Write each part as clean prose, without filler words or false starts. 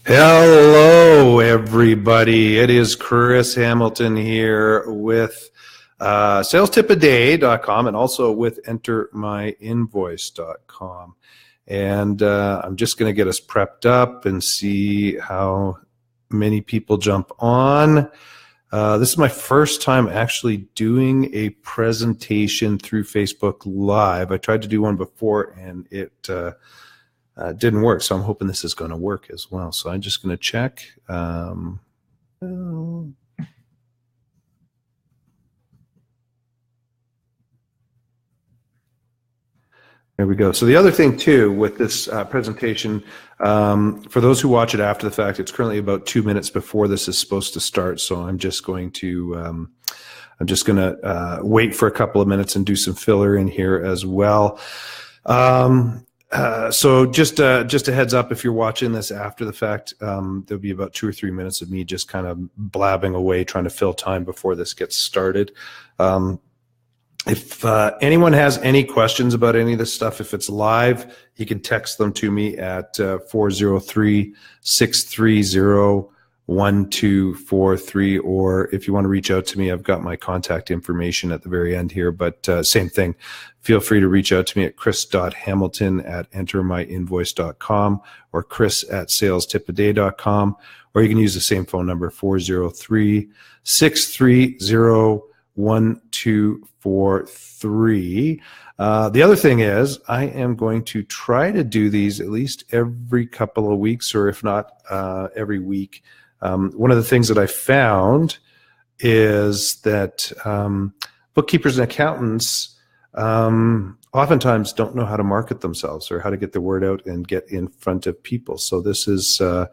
Hello, everybody. It is Chris Hamilton here with salestipaday.com and also with entermyinvoice.com. And I'm just going to get us prepped up and see how many people jump on. This is my first time actually doing a presentation through Facebook Live. I tried to do one before and it didn't work, so I'm hoping this is going to work as well. So I'm just going to check. There we go. So the other thing too with this presentation, for those who watch it after the fact, it's currently about 2 minutes before this is supposed to start. So I'm just going to wait for a couple of minutes and do some filler in here as well. So just a heads up, if you're watching this after the fact, there'll be about 2 or 3 minutes of me just kind of blabbing away, trying to fill time before this gets started. If anyone has any questions about any of this stuff, if it's live, you can text them to me at 403-630-1243, or if you want to reach out to me, I've got my contact information at the very end here, but same thing. Feel free to reach out to me at chris.hamilton@entermyinvoice.com or chris@salestipaday.com, or you can use the same phone number, 403-630-1243. The other thing is I am going to try to do these at least every couple of weeks, or if not every week. One of the things that I found is that bookkeepers and accountants oftentimes don't know how to market themselves or how to get the word out and get in front of people. So this is one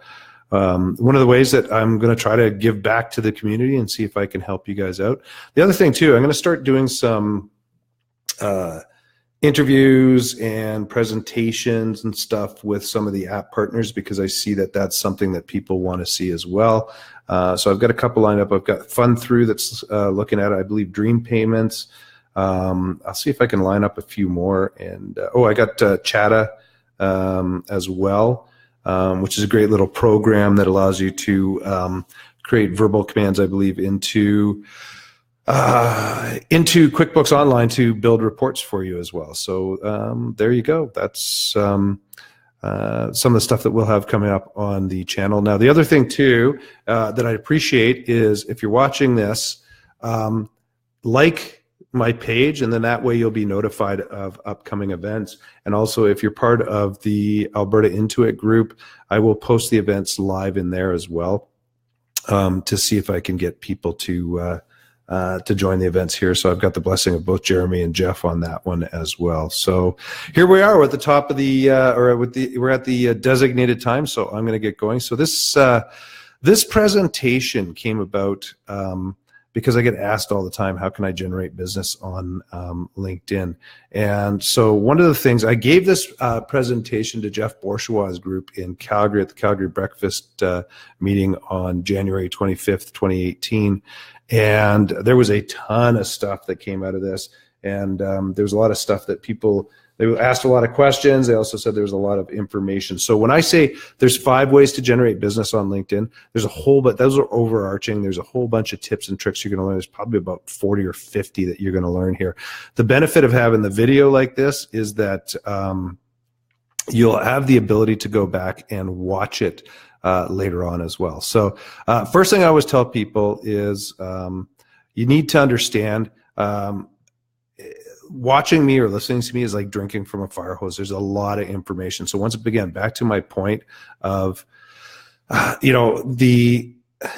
of the ways that I'm going to try to give back to the community and see if I can help you guys out. The other thing too, I'm going to start doing some interviews and presentations and stuff with some of the app partners, because I see that that's something that people want to see as well. So I've got a couple lined up. I've got Fun Through that's looking at, I believe, Dream Payments. I'll see if I can line up a few more. And I got Chatta as well, which is a great little program that allows you to create verbal commands, I believe, into QuickBooks Online to build reports for you as well. So there you go. That's some of the stuff that we'll have coming up on the channel. Now, the other thing too that I appreciate is if you're watching this, like my page, and then that way you'll be notified of upcoming events. And also, if you're part of the Alberta Intuit group, I will post the events live in there as well, to see if I can get people to join the events here. So I've got the blessing of both Jeremy and Jeff on that one as well. So here we are. We're at the top of the we're at the designated time. So I'm going to get going. So this presentation came about because I get asked all the time, how can I generate business on LinkedIn? And so one of the things, I gave this presentation to Jeff Bourgeois' group in Calgary at the Calgary Breakfast meeting on January 25th, 2018. And there was a ton of stuff that came out of this. And there was a lot of stuff that they asked a lot of questions. They also said there was a lot of information. So when I say there's 5 ways to generate business on LinkedIn, there's a whole, but those are overarching. There's a whole bunch of tips and tricks you're going to learn. There's probably about 40 or 50 that you're going to learn here. The benefit of having the video like this is that you'll have the ability to go back and watch it later on as well. So first thing I always tell people is you need to understand watching me or listening to me is like drinking from a fire hose. There's a lot of information. So once again, back to my point of, the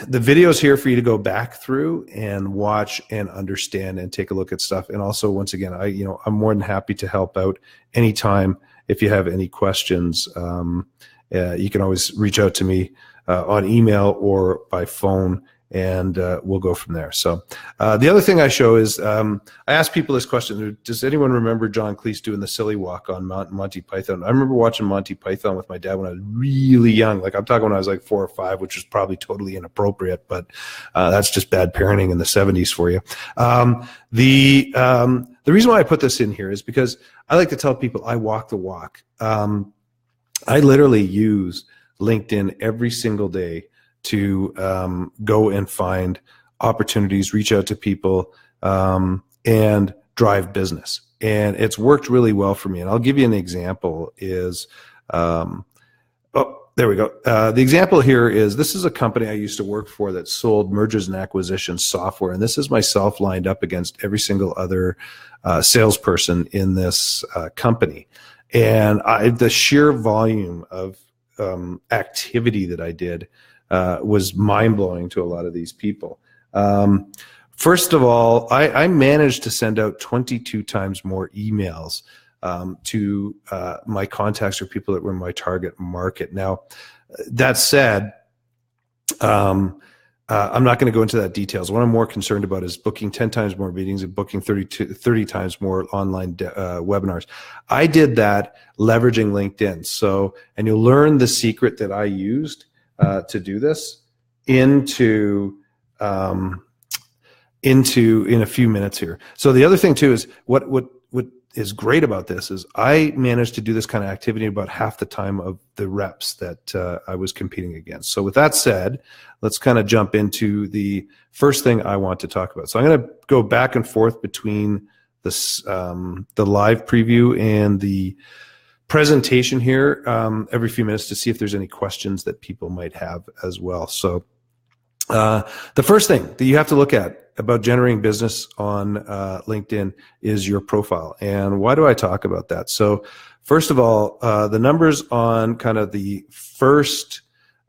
video's here for you to go back through and watch and understand and take a look at stuff. And also, once again, I'm more than happy to help out anytime. If you have any questions, you can always reach out to me on email or by phone, and we'll go from there. So the other thing I show is I ask people this question: does anyone remember John Cleese doing the silly walk on Monty Python? I remember watching Monty Python with my dad when I was really young. Like, I'm talking when I was like 4 or 5, which was probably totally inappropriate, but that's just bad parenting in the 70s for you. The reason why I put this in here is because I like to tell people I walk the walk. I literally use LinkedIn every single day to go and find opportunities, reach out to people, and drive business. And it's worked really well for me. And I'll give you an example is, there we go. The example here is, this is a company I used to work for that sold mergers and acquisitions software. And this is myself lined up against every single other salesperson in this company. And the sheer volume of activity that I did was mind-blowing to a lot of these people. First of all, I managed to send out 22 times more emails to my contacts or people that were in my target market. Now, that said, I'm not going to go into that details. What I'm more concerned about is booking 10 times more meetings and booking 30 times more online webinars. I did that leveraging LinkedIn. So, and you'll learn the secret that I used to do this in a few minutes here. So the other thing too is what is great about this is I managed to do this kind of activity about half the time of the reps that I was competing against. So with that said, let's kind of jump into the first thing I want to talk about. So I'm going to go back and forth between this, the live preview and the presentation here every few minutes to see if there's any questions that people might have as well. So the first thing that you have to look at about generating business on LinkedIn is your profile. And why do I talk about that? So first of all, the numbers on kind of the first,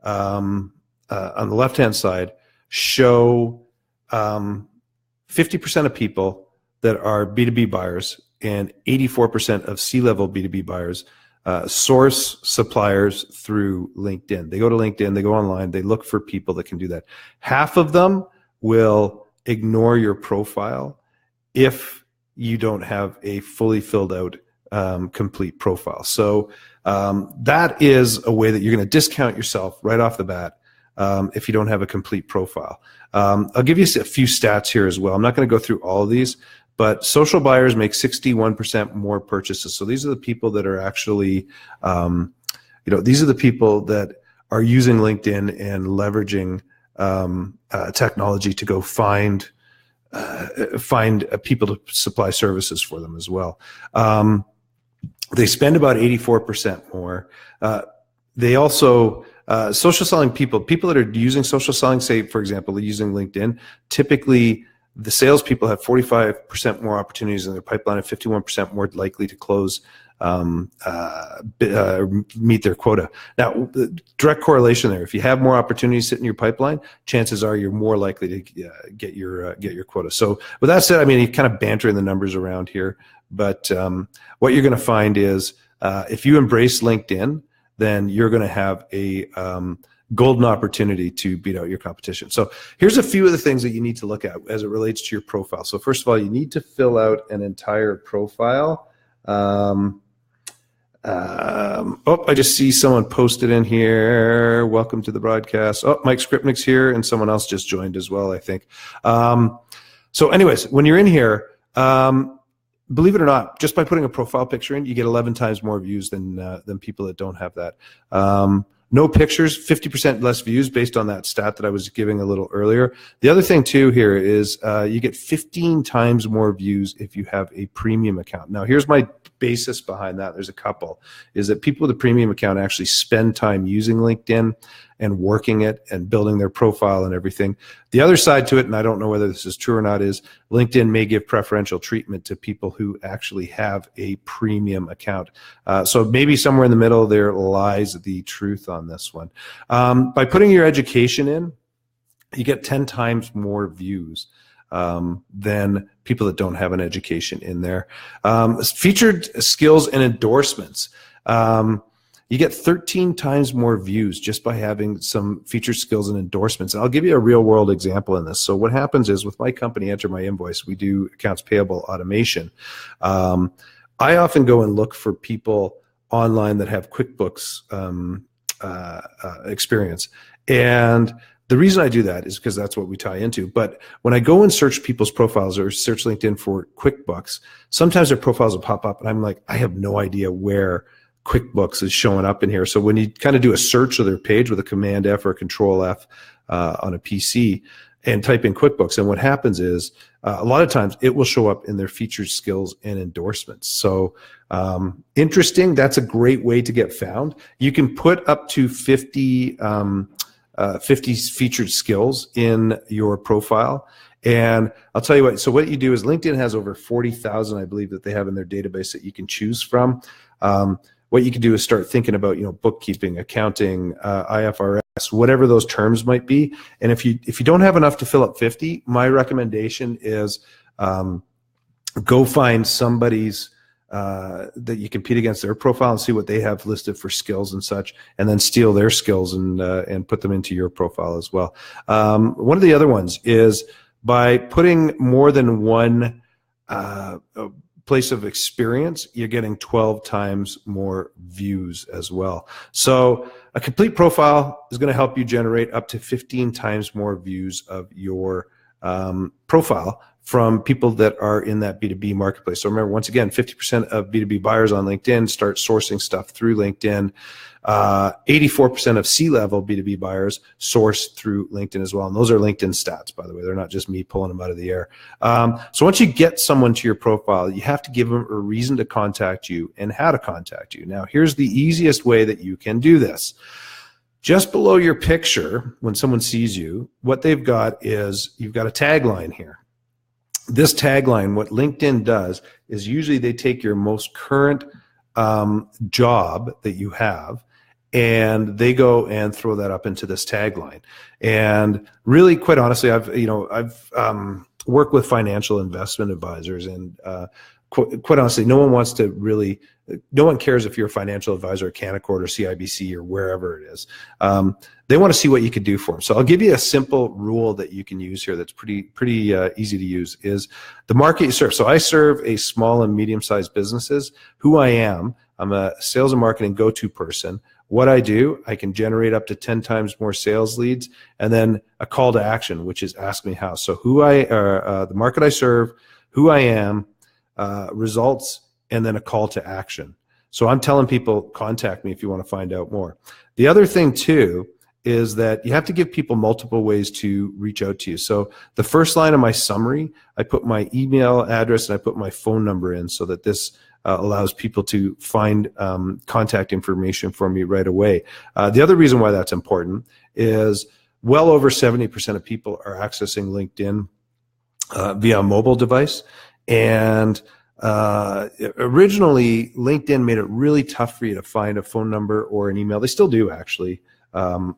on the left-hand side show 50% of people that are B2B buyers and 84% of C-level B2B buyers source suppliers through LinkedIn. They go to LinkedIn, they go online, they look for people that can do that. Half of them will ignore your profile if you don't have a fully filled out complete profile. So that is a way that you're going to discount yourself right off the bat if you don't have a complete profile. I'll give you a few stats here as well. I'm not going to go through all of these, but social buyers make 61% more purchases. So these are the people that are actually, these are the people that are using LinkedIn and leveraging technology to go find people to supply services for them as well. They spend about 84% more. They also social selling people that are using social selling, say for example, using LinkedIn, typically the salespeople have 45% more opportunities in their pipeline and 51% more likely to close, meet their quota. Now, direct correlation there. If you have more opportunities sitting in your pipeline, chances are you're more likely to get your quota. So with that said, I mean, you're kind of bantering the numbers around here, but what you're going to find is if you embrace LinkedIn, then you're going to have a golden opportunity to beat out your competition. So here's a few of the things that you need to look at as it relates to your profile. So first of all, you need to fill out an entire profile. I just see someone posted in here. Welcome to the broadcast. Oh, Mike Skripnik's here, and someone else just joined as well, I think. So anyways, when you're in here, believe it or not, just by putting a profile picture in, you get 11 times more views than people that don't have that. No pictures, 50% less views based on that stat that I was giving a little earlier. The other thing too here is you get 15 times more views if you have a premium account. Now here's my basis behind that. There's a couple, is that people with a premium account actually spend time using LinkedIn and working it and building their profile and everything. The other side to it, and I don't know whether this is true or not, is LinkedIn may give preferential treatment to people who actually have a premium account. So maybe somewhere in the middle there lies the truth on this one. By putting your education in, you get 10 times more views than people that don't have an education in there. Featured skills and endorsements. You get 13 times more views just by having some featured skills and endorsements. And I'll give you a real world example in this. So what happens is with my company, Enter My Invoice, we do accounts payable automation. I often go and look for people online that have QuickBooks experience. And the reason I do that is because that's what we tie into. But when I go and search people's profiles or search LinkedIn for QuickBooks, sometimes their profiles will pop up and I'm like, I have no idea where QuickBooks is showing up in here. So when you kind of do a search of their page with a Command F or a Control F on a PC and type in QuickBooks, and what happens is a lot of times it will show up in their featured skills and endorsements. So interesting. That's a great way to get found. You can put up to 50 featured skills in your profile. And I'll tell you what, so what you do is LinkedIn has over 40,000, I believe, that they have in their database that you can choose from. What you can do is start thinking about, bookkeeping, accounting, IFRS, whatever those terms might be. And if you don't have enough to fill up 50, my recommendation is go find somebody's that you compete against their profile and see what they have listed for skills and such, and then steal their skills and put them into your profile as well. One of the other ones is by putting more than one place of experience, you're getting 12 times more views as well. So a complete profile is going to help you generate up to 15 times more views of your profile from people that are in that B2B marketplace. So remember, once again, 50% of B2B buyers on LinkedIn start sourcing stuff through LinkedIn. 84% of C-level B2B buyers source through LinkedIn as well. And those are LinkedIn stats, by the way. They're not just me pulling them out of the air. So once you get someone to your profile, you have to give them a reason to contact you and how to contact you. Now, here's the easiest way that you can do this. Just below your picture, when someone sees you, what they've got is you've got a tagline here. This tagline, what LinkedIn does is usually they take your most current job that you have, and they go and throw that up into this tagline. And really, quite honestly, I've worked with financial investment advisors, and quite honestly, no one cares if you're a financial advisor at Canaccord or CIBC or wherever it is. They want to see what you could do for them. So I'll give you a simple rule that you can use here that's pretty easy to use, is the market you serve. So I serve a small and medium-sized businesses. Who I am, I'm a sales and marketing go-to person. What I do, I can generate up to 10 times more sales leads, and then a call to action, which is ask me how. So the market I serve, who I am, results, and then a call to action. So I'm telling people, contact me if you want to find out more. The other thing too is that you have to give people multiple ways to reach out to you. So the first line of my summary, I put my email address and I put my phone number in, so that this allows people to find contact information for me right away. The other reason why that's important is well over 70% of people are accessing LinkedIn via a mobile device. And originally, LinkedIn made it really tough for you to find a phone number or an email. They still do, actually, on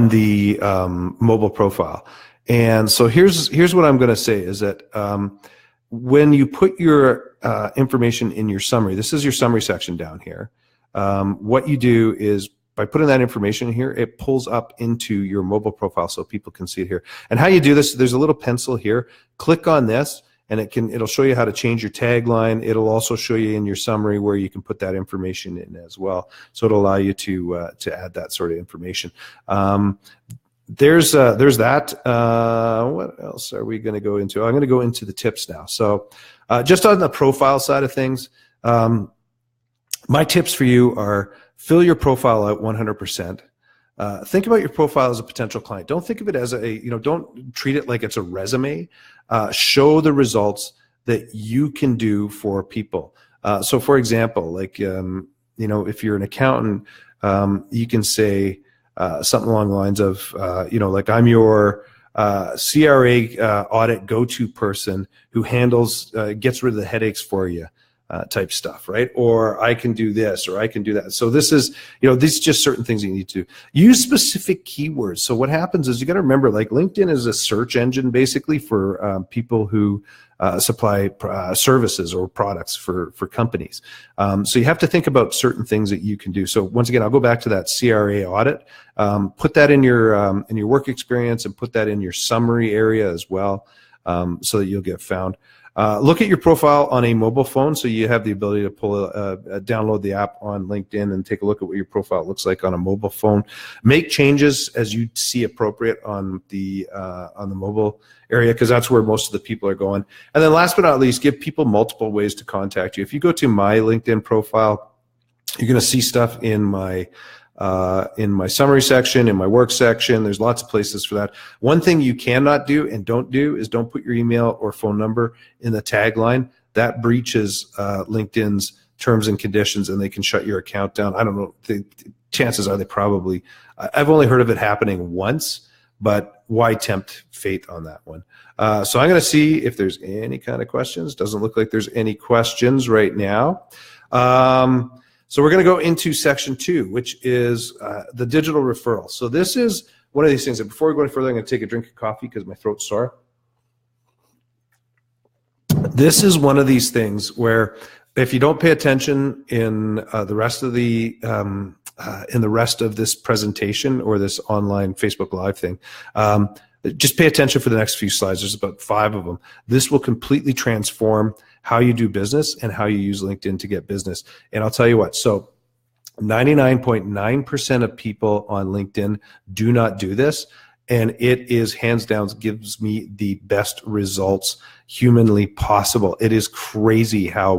the mobile profile. And so here's what I'm going to say is that when you put your information in your summary, this is your summary section down here. What you do is, by putting that information in here, it pulls up into your mobile profile so people can see it here. And how you do this, there's a little pencil here. Click on this, and it'll show you how to change your tagline. It'll also show you in your summary where you can put that information in as well. So it'll allow you to add that sort of information. There's that. What else are we going to go into? I'm going to go into the tips now. So just on the profile side of things, my tips for you are: fill your profile out 100%. Think about your profile as a potential client. Don't think of it as don't treat it like it's a resume. Show the results that you can do for people. So for example, like, if you're an accountant, you can say something along the lines of, like, I'm your CRA audit go-to person who gets rid of the headaches for you. Type stuff, right? Or I can do this, or I can do that. So this is, these are just certain things you need to use. Specific keywords. So what happens is, you got to remember, like, LinkedIn is a search engine basically for people who supply services or products for companies. So you have to think about certain things that you can do. So once again, I'll go back to that CRA audit. Put that in your work experience, and put that in your summary area as well, so that you'll get found. Look at your profile on a mobile phone, so you have the ability to download the app on LinkedIn and take a look at what your profile looks like on a mobile phone. Make changes as you see appropriate on the mobile area, because that's where most of the people are going. And then last but not least, give people multiple ways to contact you. If you go to my LinkedIn profile, you're going to see stuff in my summary section, in my work section. There's lots of places for that. One thing you cannot do and don't do is don't put your email or phone number in the tagline. That breaches LinkedIn's terms and conditions, and they can shut your account down. I don't know. The chances are they probably, I've only heard of it happening once, but why tempt fate on that one? So I'm going to see if there's any kind of questions. Doesn't look like there's any questions right now. So we're going to go into section 2, which is the digital referral. So this is one of these things that before we go any further, I'm going to take a drink of coffee because my throat's sore. This is one of these things where if you don't pay attention in the rest of this presentation or this online Facebook Live thing, just pay attention for the next few slides. There's about 5 of them. This will completely transform how you do business and how you use LinkedIn to get business. And I'll tell you what, so 99.9% of people on LinkedIn do not do this. And it is hands down gives me the best results humanly possible. It is crazy how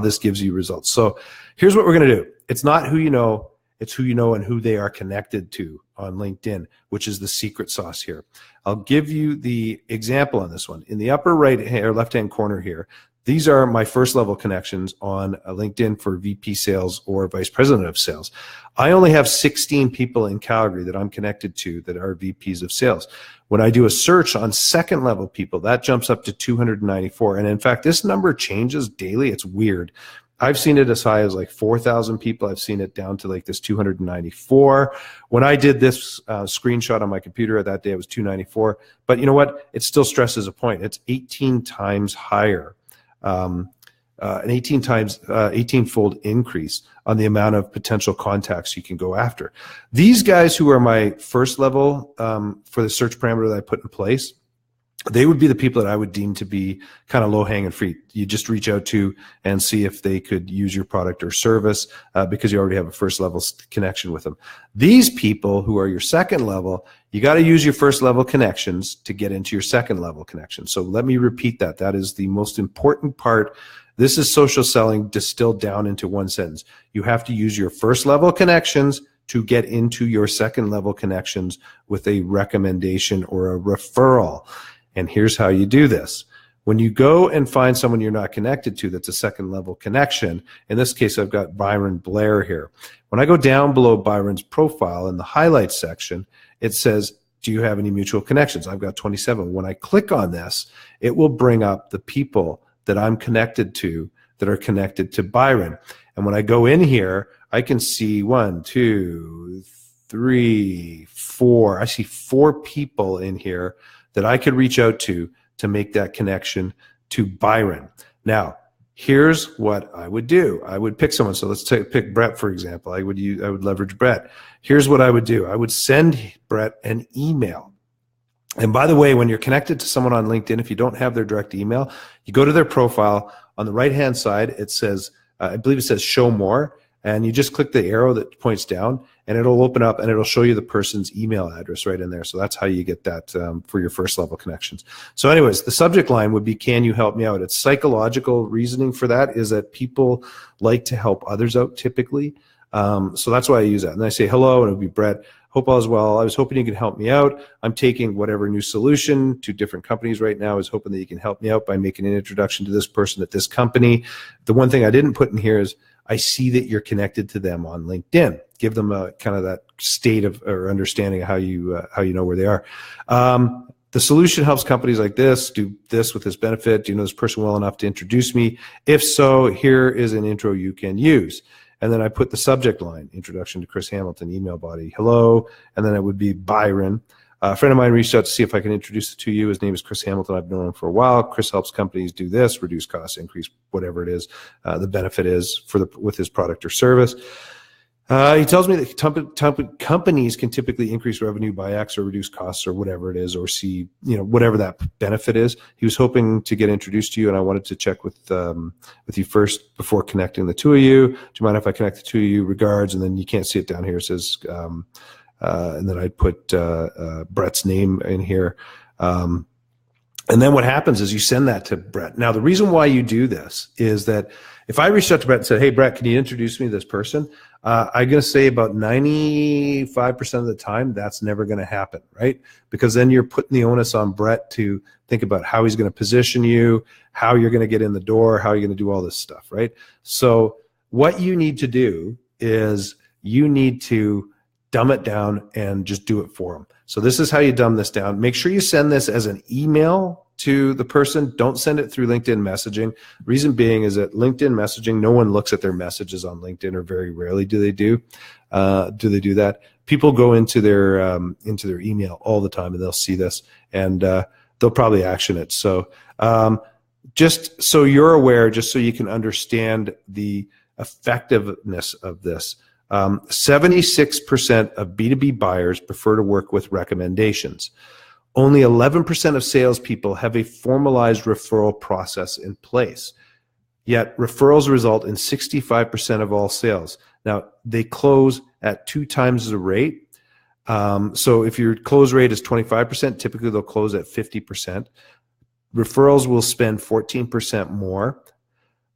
this gives you results. So here's what we're going to do. It's not who you know, it's who you know and who they are connected to on LinkedIn, which is the secret sauce here. I'll give you the example on this one. In the upper right or left-hand corner here, these are my first level connections on LinkedIn for VP sales or vice president of sales. I only have 16 people in Calgary that I'm connected to that are VPs of sales. When I do a search on second level people, that jumps up to 294. And in fact, this number changes daily. It's weird. I've seen it as high as like 4,000 people. I've seen it down to like this 294. When I did this screenshot on my computer that day, it was 294. But you know what? It still stresses a point. It's 18 times higher, an 18-fold increase on the amount of potential contacts you can go after. These guys who are my first level for the search parameter that I put in place, they would be the people that I would deem to be kind of low-hanging fruit. You just reach out to and see if they could use your product or service because you already have a first-level connection with them. These people who are your second level, you got to use your first-level connections to get into your second-level connections. So let me repeat that. That is the most important part. This is social selling distilled down into one sentence. You have to use your first-level connections to get into your second-level connections with a recommendation or a referral. And here's how you do this. When you go and find someone you're not connected to that's a second level connection, in this case, I've got Byron Blair here. When I go down below Byron's profile in the highlights section, it says, do you have any mutual connections? I've got 27. When I click on this, it will bring up the people that I'm connected to that are connected to Byron. And when I go in here, I can see 1, 2, 3, 4. I see 4 people in here that I could reach out to make that connection to Byron. Now, here's what I would do. I would pick someone. So let's pick Brett, for example. I would leverage Brett. Here's what I would do. I would send Brett an email. And by the way, when you're connected to someone on LinkedIn, if you don't have their direct email, you go to their profile. On the right-hand side, it says, I believe it says show more. And you just click the arrow that points down, and it'll open up and it'll show you the person's email address right in there. So that's how you get that for your first level connections. So anyways, the subject line would be, can you help me out? It's psychological reasoning for that is that people like to help others out typically. So that's why I use that. And I say, hello, and it would be Brett. Hope all is well. I was hoping you could help me out. I'm taking whatever new solution to different companies right now. I was hoping that you can help me out by making an introduction to this person at this company. The one thing I didn't put in here is I see that you're connected to them on LinkedIn. Give them a kind of that state of or understanding of how you know where they are. The solution helps companies like this do this with this benefit. Do you know this person well enough to introduce me? If so, here is an intro you can use. And then I put the subject line, introduction to Chris Hamilton, email body, hello, and then it would be Byron. A friend of mine reached out to see if I can introduce it to you. His name is Chris Hamilton. I've known him for a while. Chris helps companies do this, reduce costs, increase whatever it is, the benefit is with his product or service. He tells me that companies can typically increase revenue by X or reduce costs or whatever it is, or see, whatever that benefit is. He was hoping to get introduced to you, and I wanted to check with you first before connecting the two of you. Do you mind if I connect the two of you? Regards, and then you can't see it down here. It says, and then I'd put Brett's name in here. And then what happens is you send that to Brett. Now, the reason why you do this is that if I reached out to Brett and said, hey, Brett, can you introduce me to this person? I'm going to say about 95% of the time, that's never going to happen, right? Because then you're putting the onus on Brett to think about how he's going to position you, how you're going to get in the door, how you're going to do all this stuff, right? So what you need to do is you need to dumb it down and just do it for them. So this is how you dumb this down. Make sure you send this as an email to the person. Don't send it through LinkedIn messaging. Reason being is that LinkedIn messaging, no one looks at their messages on LinkedIn, or very rarely do they do that. People go into their email all the time, and they'll see this, and they'll probably action it. So just so you're aware, just so you can understand the effectiveness of this, 76% of B2B buyers prefer to work with recommendations. Only 11% of salespeople have a formalized referral process in place. Yet referrals result in 65% of all sales. Now, they close at 2 times the rate. So if your close rate is 25%, typically they'll close at 50%. Referrals will spend 14% more.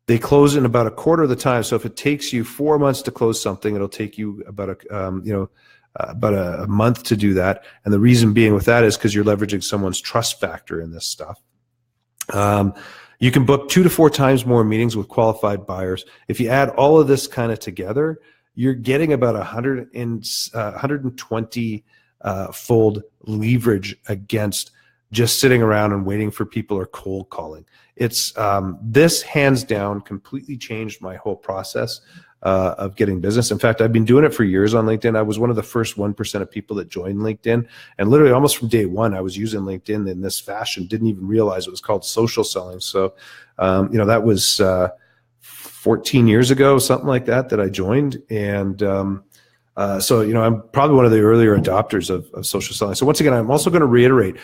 They close in about a quarter of the time. So if it takes you 4 months to close something, it'll take you about a month to do that. And the reason being with that is because you're leveraging someone's trust factor in this stuff. You can book 2 to 4 times more meetings with qualified buyers. If you add all of this kind of together, you're getting about 120 fold leverage against just sitting around and waiting for people or cold calling. It's this hands down completely changed my whole process of getting business. In fact, I've been doing it for years on LinkedIn. I was one of the first 1% of people that joined LinkedIn, and literally almost from day one, I was using LinkedIn in this fashion. Didn't even realize it was called social selling. So, that was 14 years ago, something like that I joined, and so I'm probably one of the earlier adopters of social selling. So once again, I'm also going to reiterate,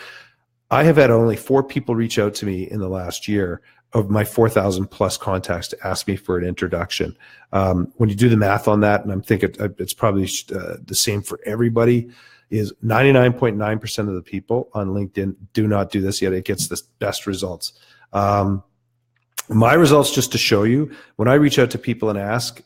I have had only 4 people reach out to me in the last year of my 4,000 plus contacts to ask me for an introduction. When you do the math on that, and I'm thinking it's probably the same for everybody, is 99.9% of the people on LinkedIn do not do this, yet it gets the best results. My results, just to show you, when I reach out to people and ask,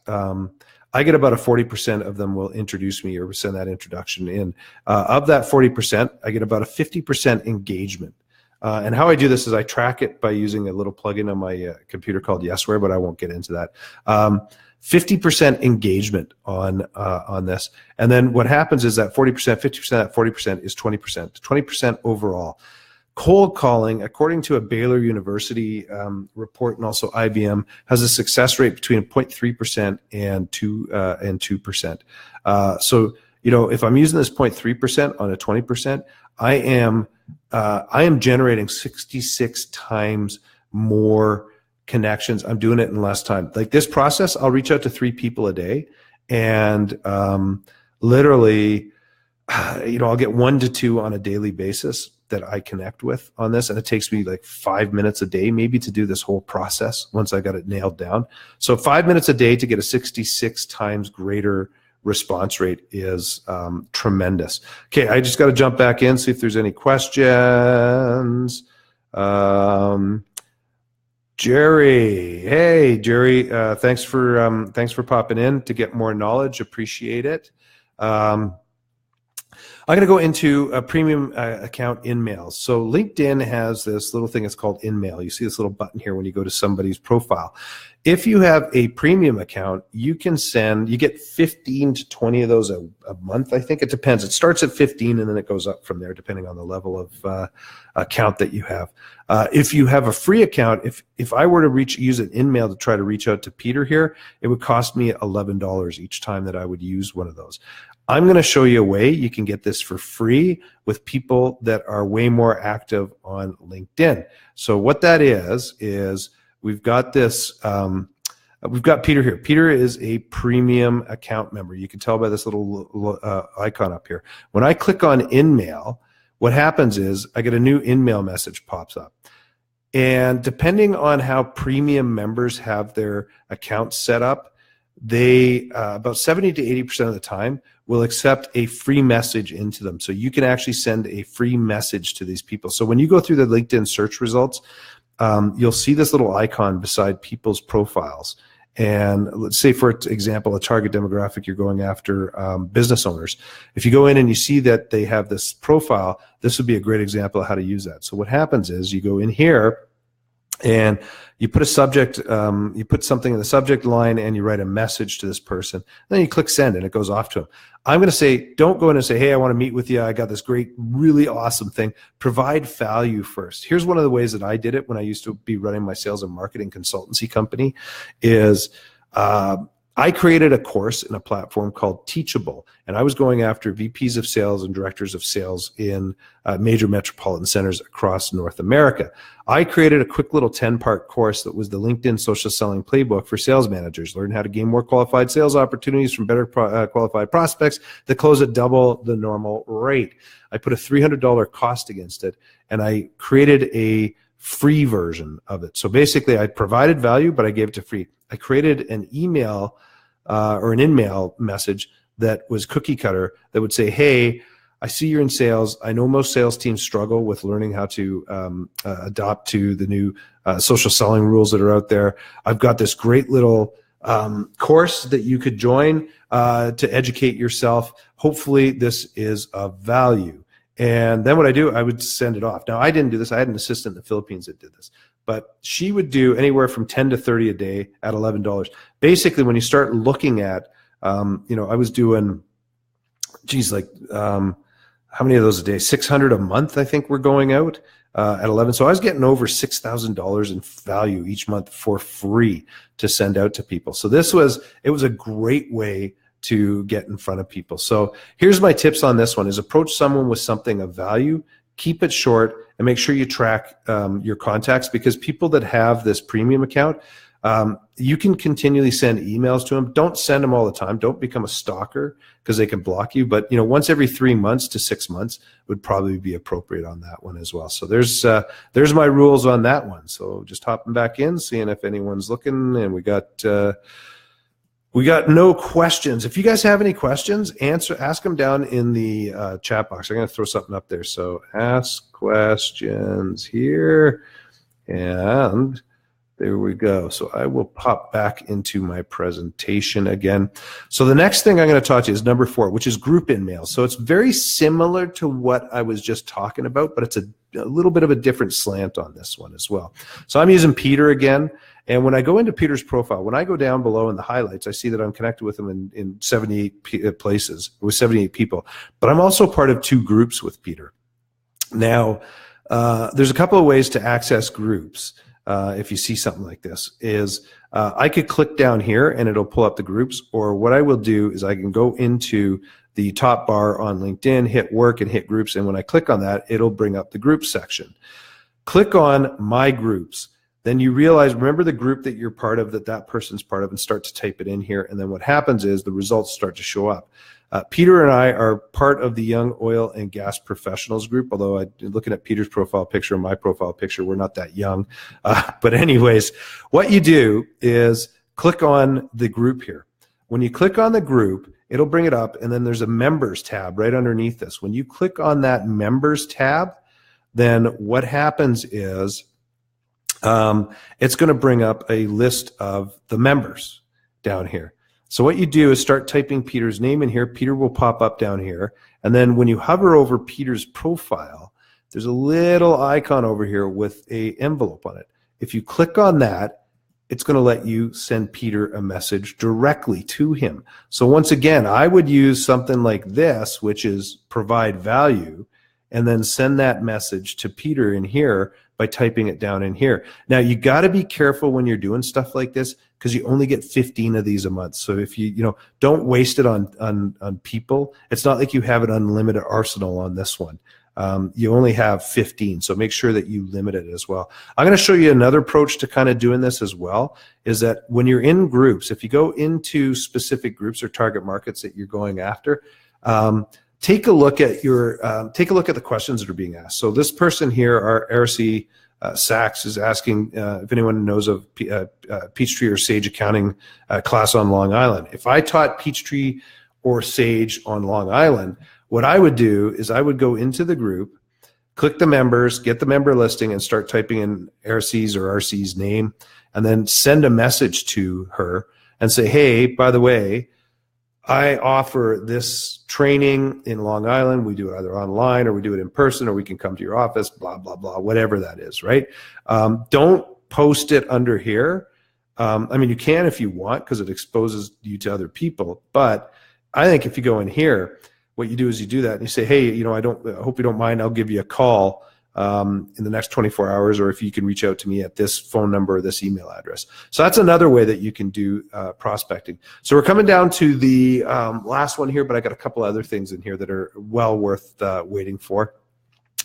I get about a 40% of them will introduce me or send that introduction in. Of that 40%, I get about a 50% engagement. And how I do this is I track it by using a little plugin on my computer called Yesware, but I won't get into that. 50% engagement on this. And then what happens is that 40%, 50%, that 40% is 20%, 20% overall. Cold calling, according to a Baylor University report, and also IBM, has a success rate between 0.3% and 2%. So, if I'm using this 0.3% on a 20%, I am generating 66 times more connections. I'm doing it in less time. Like this process, I'll reach out to 3 people a day, and literally, I'll get 1 to 2 on a daily basis that I connect with on this. And it takes me like 5 minutes a day, maybe, to do this whole process once I got it nailed down. So 5 minutes a day to get a 66 times greater response rate is tremendous. Okay, I just got to jump back in, see if there's any questions. Jerry, hey Jerry, thanks for popping in to get more knowledge. Appreciate it. I'm going to go into a premium account InMails. So LinkedIn has this little thing. It's called InMail. You see this little button here when you go to somebody's profile. If you have a premium account, you get 15 to 20 of those a month. I think it depends. It starts at 15 and then it goes up from there depending on the level of account that you have. If you have a free account, if I were to use an InMail to try to reach out to Peter here, it would cost me $11 each time that I would use one of those. I'm going to show you a way you can get this for free with people that are way more active on LinkedIn. So what that is we've got this We've got Peter here. Peter is a premium account member. You can tell by this little icon up here. When I click on InMail, what happens is I get a new InMail message pops up. And depending on how premium members have their accounts set up, they about 70 to 80% of the time will accept a free message into them. So you can actually send a free message to these people. So when you go through the LinkedIn search results, you'll see this little icon beside people's profiles. And let's say, for example, a target demographic, you're going after business owners. If you go in and you see that they have this profile, this would be a great example of how to use that. So what happens is you go in here and you put a subject, you put something in the subject line and you write a message to this person. Then you click send and it goes off to them. I'm going to say, don't go in and say, hey, I want to meet with you. I got this great, really awesome thing. Provide value first. Here's one of the ways that I did it when I used to be running my sales and marketing consultancy company is I created a course in a platform called Teachable, and I was going after VPs of sales and directors of sales in major metropolitan centers across North America. I created a quick little 10-part course that was the LinkedIn social selling playbook for sales managers. Learn how to gain more qualified sales opportunities from better qualified prospects that close at double the normal rate. I put a $300 cost against it, and I created a free version of it. So basically, I provided value, but I gave it to free. I created an email or an InMail message that was cookie cutter that would say, hey, I see you're in sales. I know most sales teams struggle with learning how to adopt to the new social selling rules that are out there. I've got this great little course that you could join to educate yourself. Hopefully this is of value. And then what I do, I would send it off. Now, I didn't do this. I had an assistant in the Philippines that did this. But she would do anywhere from 10 to 30 a day at $11. Basically, when you start looking at, I was doing, how many of those a day? 600 a month, I think, were going out at 11. So I was getting over $6,000 in value each month for free to send out to people. So it was a great way to get in front of people. So here's my tips on this one: is approach someone with something of value. Keep it short and make sure you track your contacts, because people that have this premium account, you can continually send emails to them. Don't send them all the time. Don't become a stalker, because they can block you. But once every 3 months to 6 months would probably be appropriate on that one as well. So there's my rules on that one. So just hopping back in, seeing if anyone's looking, and we got no questions. If you guys have any questions, ask them down in the chat box. I'm going to throw something up there. So ask questions here, and there we go. So I will pop back into my presentation again. So the next thing I'm going to talk to you is number 4, which is group InMails. So it's very similar to what I was just talking about, but it's a little bit of a different slant on this one as well. So I'm using Peter again. And when I go into Peter's profile, when I go down below in the highlights, I see that I'm connected with him in 78 places, with 78 people. But I'm also part of 2 groups with Peter. Now, there's a couple of ways to access groups. If you see something like this, is I could click down here and it'll pull up the groups, or what I will do is I can go into the top bar on LinkedIn, hit work and hit groups, and when I click on that, it'll bring up the groups section. Click on my groups. Then you realize, remember the group that you're part of, that person's part of, and start to type it in here. And then what happens is the results start to show up. Peter and I are part of the Young Oil and Gas Professionals group, although looking at Peter's profile picture and my profile picture, we're not that young. But anyways, what you do is click on the group here. When you click on the group, it'll bring it up, and then there's a members tab right underneath this. When you click on that members tab, then what happens is it's going to bring up a list of the members down here. So what you do is start typing Peter's name in here. Peter will pop up down here. And then when you hover over Peter's profile, there's a little icon over here with an envelope on it. If you click on that, it's going to let you send Peter a message directly to him. So once again, I would use something like this, which is provide value, and then send that message to Peter in here by typing it down in here. Now, you got to be careful when you're doing stuff like this, because you only get 15 of these a month. So if you don't waste it on people. It's not like you have an unlimited arsenal on this one. you only have 15. So make sure that you limit it as well. I'm going to show you another approach to kind of doing this as well, is that when you're in groups, if you go into specific groups or target markets that you're going after, take a look at the questions that are being asked. So this person here, our RC Sachs, is asking if anyone knows of Peachtree or Sage accounting class on Long Island. If I taught Peachtree or Sage on Long Island, what I would do is I would go into the group, click the members, get the member listing, and start typing in RC's or RC's name, and then send a message to her and say, hey, by the way, I offer this training in Long Island. We do it either online or we do it in person, or we can come to your office, blah, blah, blah, whatever that is, right? Don't post it under here. I mean, you can if you want, because it exposes you to other people. But I think if you go in here, what you do is you do that and you say, hey, I hope you don't mind. I'll give you a call in the next 24 hours, or if you can reach out to me at this phone number or this email address. So that's another way that you can do prospecting. So we're coming down to the last one here, but I got a couple other things in here that are well worth waiting for,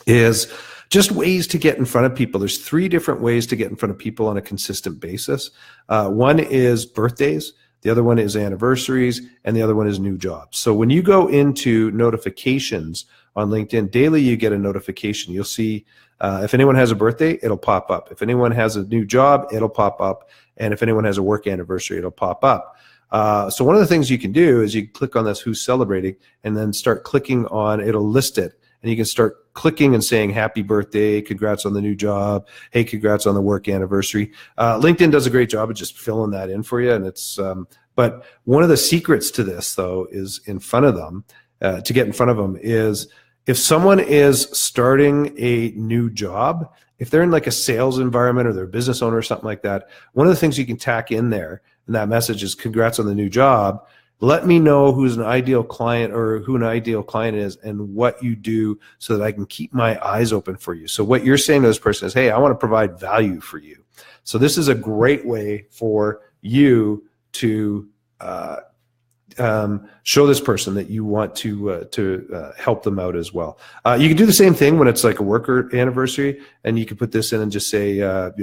is just ways to get in front of people. There's 3 different ways to get in front of people on a consistent basis. One is birthdays. The other one is anniversaries, and the other one is new jobs. So when you go into notifications on LinkedIn, daily you get a notification. You'll see if anyone has a birthday, it'll pop up. If anyone has a new job, it'll pop up. And if anyone has a work anniversary, it'll pop up. So one of the things you can do is you click on this who's celebrating, and then start clicking on, it'll list it. And you can start clicking and saying, happy birthday, congrats on the new job, hey, congrats on the work anniversary. LinkedIn does a great job of just filling that in for you. And it's, but one of the secrets to this, though, is in front of them, to get in front of them, is if someone is starting a new job, if they're in like a sales environment or they're a business owner or something like that, one of the things you can tack in there in that message is congrats on the new job. Let me know who's an ideal client, or who an ideal client is, and what you do, so that I can keep my eyes open for you. So what you're saying to this person is, hey, I want to provide value for you. So this is a great way for you to show this person that you want to help them out as well. You can do the same thing when it's like a worker anniversary, and you can put this in and just say,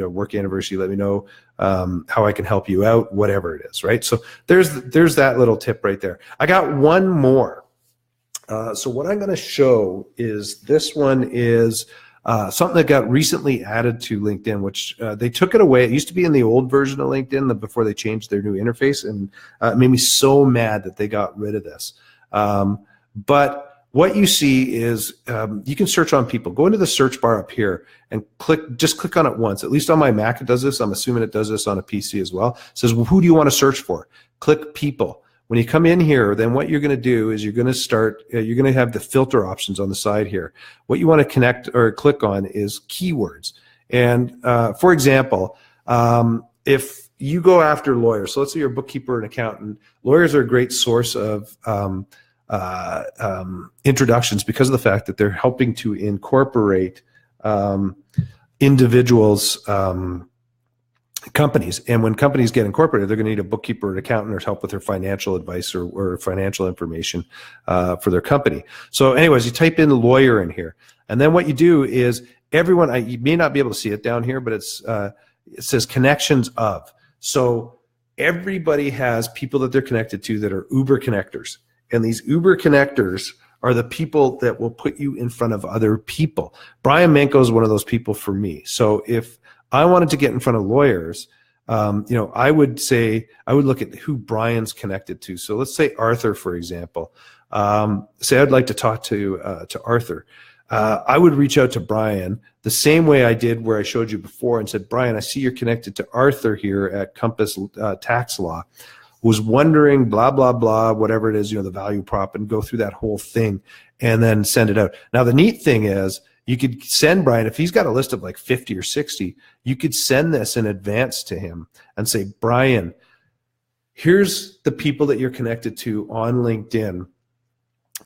work anniversary, let me know how I can help you out, whatever it is, right? So there's that little tip right there. I got one more. So what I'm going to show is, this one is something that got recently added to LinkedIn, which they took it away. It used to be in the old version of LinkedIn before they changed their new interface, and it made me so mad that they got rid of this. But what you see is you can search on people. Go into the search bar up here and just click on it once. At least on my Mac it does this. I'm assuming it does this on a PC as well. It says, well, who do you want to search for? Click people. When you come in here, then what you're going to do is you're going to have the filter options on the side here. What you want to connect or click on is keywords. And for example, if you go after lawyers, so let's say you're a bookkeeper and accountant, lawyers are a great source of introductions, because of the fact that they're helping to incorporate individuals' companies. And when companies get incorporated, they're going to need a bookkeeper, an accountant, or help with their financial advice or financial information for their company. So anyways, you type in lawyer in here. And then what you do is everyone, you may not be able to see it down here, but it says connections of. So everybody has people that they're connected to that are Uber connectors. And these Uber connectors are the people that will put you in front of other people. Brian Manko is one of those people for me. So if I wanted to get in front of lawyers, I would look at who Brian's connected to. So let's say Arthur, for example. Say I'd like to talk to Arthur. I would reach out to Brian the same way I did where I showed you before, and said, Brian, I see you're connected to Arthur here at Compass Tax Law. Was wondering, blah, blah, blah, whatever it is, the value prop, and go through that whole thing and then send it out. Now, the neat thing is, you could send Brian, if he's got a list of like 50 or 60, you could send this in advance to him and say, Brian, here's the people that you're connected to on LinkedIn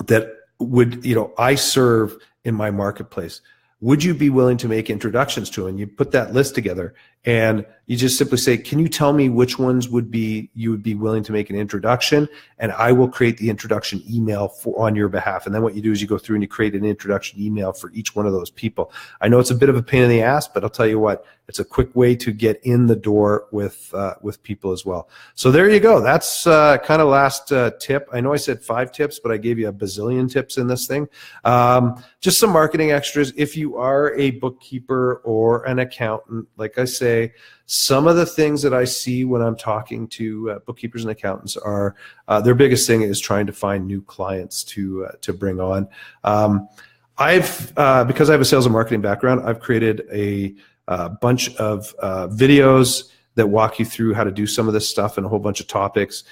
that would, I serve in my marketplace. Would you be willing to make introductions to? And you put that list together, And you just simply say, can you tell me which ones you would be willing to make an introduction? And I will create the introduction email on your behalf. And then what you do is you go through and you create an introduction email for each one of those people. I know it's a bit of a pain in the ass, but I'll tell you what, it's a quick way to get in the door with people as well. So there you go. That's kind of last tip. I know I said 5 tips, but I gave you a bazillion tips in this thing. Just some marketing extras. If you are a bookkeeper or an accountant, like I say, some of the things that I see when I'm talking to bookkeepers and accountants are their biggest thing is trying to find new clients to bring on. Because I have a sales and marketing background, I've created a bunch of videos that walk you through how to do some of this stuff and a whole bunch of topics.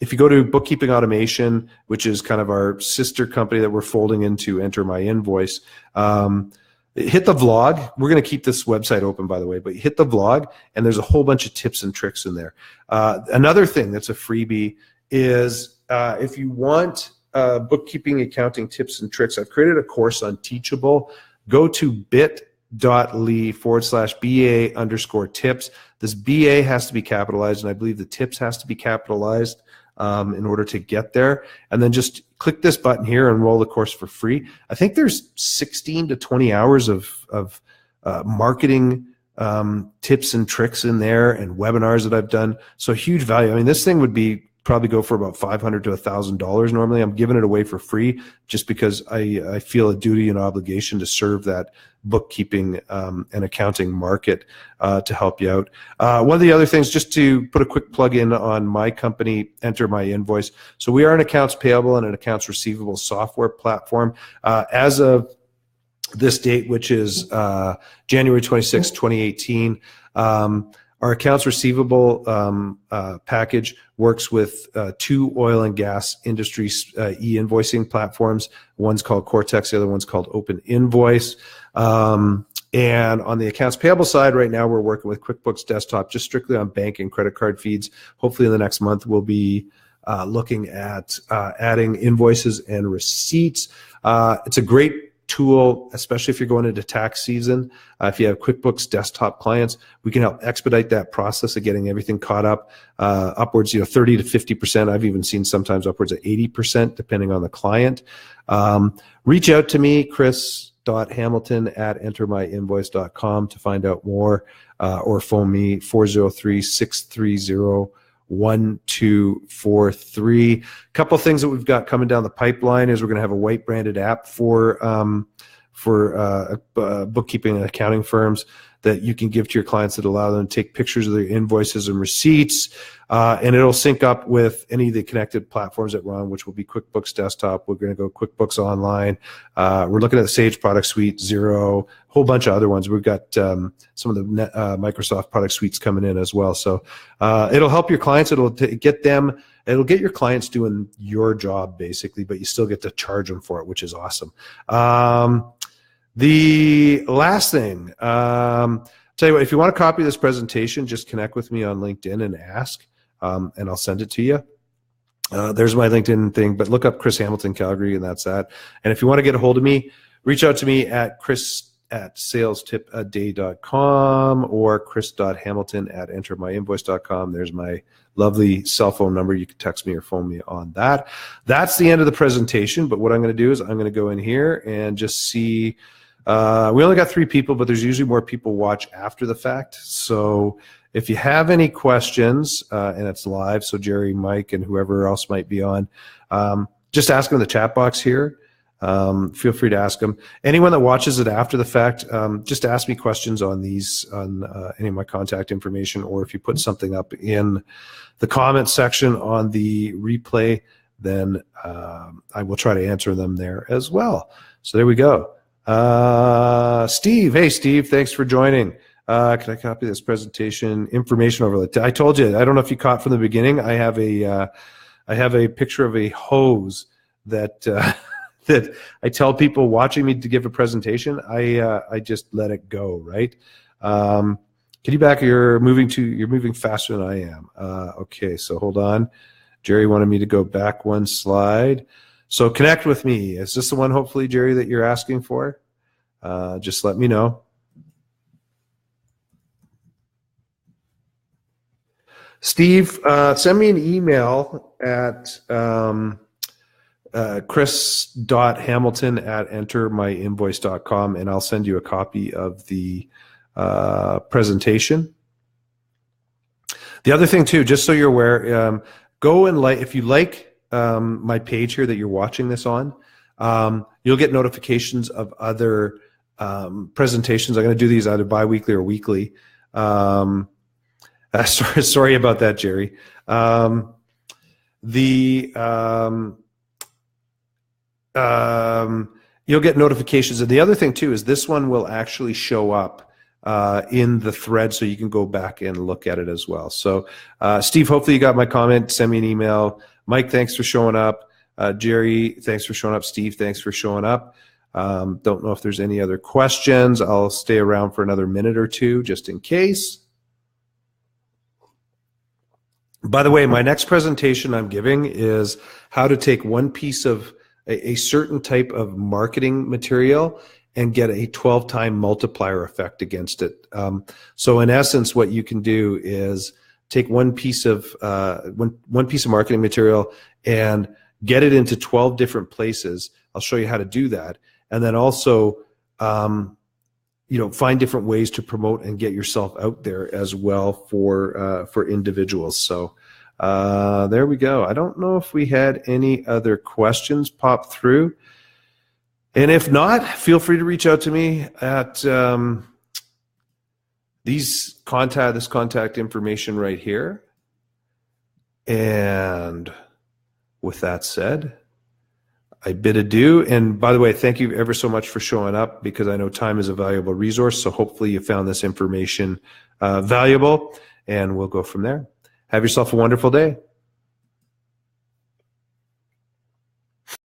If you go to Bookkeeping Automation, which is kind of our sister company that we're folding into Enter My Invoice, hit the vlog. We're going to keep this website open, by the way, but hit the vlog, and there's a whole bunch of tips and tricks in there. Another thing that's a freebie is if you want bookkeeping, accounting tips and tricks, I've created a course on Teachable. Go to bit.ly/BA_tips. This BA has to be capitalized, and I believe the tips has to be capitalized in order to get there. And then just click this button here and roll the course for free. I think there's 16 to 20 hours of marketing tips and tricks in there and webinars that I've done. So huge value. I mean, this thing would probably go for about $500 to $1,000 normally. I'm giving it away for free just because I feel a duty and obligation to serve that bookkeeping and accounting market to help you out. One of the other things, just to put a quick plug in on my company, Enter My Invoice. So we are an accounts payable and an accounts receivable software platform. As of this date, which is January 26, 2018, our accounts receivable package works with 2 oil and gas industry e-invoicing platforms. One's called Cortex, the other one's called Open Invoice. And on the accounts payable side, right now we're working with QuickBooks Desktop, just strictly on bank and credit card feeds. Hopefully in the next month we'll be looking at adding invoices and receipts. It's a great tool, especially if you're going into tax season. If you have QuickBooks Desktop clients, we can help expedite that process of getting everything caught up, upwards 30 to 50%. I've even seen sometimes upwards of 80%, depending on the client. Reach out to me, chris.hamilton@entermyinvoice.com to find out more, or phone me 403-630-1243. Couple things that we've got coming down the pipeline is we're going to have a white branded app for bookkeeping and accounting firms that you can give to your clients that allow them to take pictures of their invoices and receipts, and it'll sync up with any of the connected platforms that we're on, which will be QuickBooks Desktop. We're going to go QuickBooks Online. We're looking at the Sage product suite, Xero, a whole bunch of other ones. We've got some of the Microsoft product suites coming in as well. So it'll help your clients. It'll get your clients doing your job basically, but you still get to charge them for it, which is awesome. The last thing, tell you what, if you want a copy of this presentation, just connect with me on LinkedIn and ask, and I'll send it to you. There's my LinkedIn thing, but look up Chris Hamilton Calgary, and that's that. And if you want to get a hold of me, reach out to me at chris@salestipaday.com or chris.hamilton@entermyinvoice.com. There's my lovely cell phone number. You can text me or phone me on that. That's the end of the presentation, but what I'm going to do is I'm going to go in here and just see. We only got 3 people, but there's usually more people watch after the fact. So if you have any questions, and it's live, so Jerry, Mike, and whoever else might be on, just ask them in the chat box here. Feel free to ask them. Anyone that watches it after the fact, just ask me questions on any of my contact information, or if you put something up in the comment section on the replay, then I will try to answer them there as well. So there we go. Steve, hey Steve, thanks for joining. Can I copy this presentation information overlay? I told you, I don't know if you caught from the beginning, I have a picture of a hose that that I tell people watching me to give a presentation, I just let it go, right? Can you back? You're moving faster than I am. Okay, so hold on. Jerry wanted me to go back one slide. So connect with me. Is this the one, hopefully, Jerry, that you're asking for? Just let me know. Steve, send me an email at chris.hamilton@entermyinvoice.com, and I'll send you a copy of the presentation. The other thing too, just so you're aware, go and if you like my page here that you're watching this on, you'll get notifications of other presentations. I'm going to do these either bi-weekly or weekly. Sorry about that, Jerry. You'll get notifications. And the other thing too is this one will actually show up in the thread, so you can go back and look at it as well. So Steve, hopefully you got my comment. Send me an email. Mike, thanks for showing up. Jerry, thanks for showing up. Steve, thanks for showing up. Don't know if there's any other questions. I'll stay around for another minute or two just in case. By the way, my next presentation I'm giving is how to take one piece of a certain type of marketing material and get a 12-time multiplier effect against it. So in essence, what you can do is take one piece of marketing material and get it into 12 different places. I'll show you how to do that, and then also, find different ways to promote and get yourself out there as well for individuals. So there we go. I don't know if we had any other questions pop through. And if not, feel free to reach out to me at this contact information right here. And with that said, I bid adieu. And by the way, thank you ever so much for showing up, because I know time is a valuable resource. So hopefully you found this information valuable, and we'll go from there. Have yourself a wonderful day.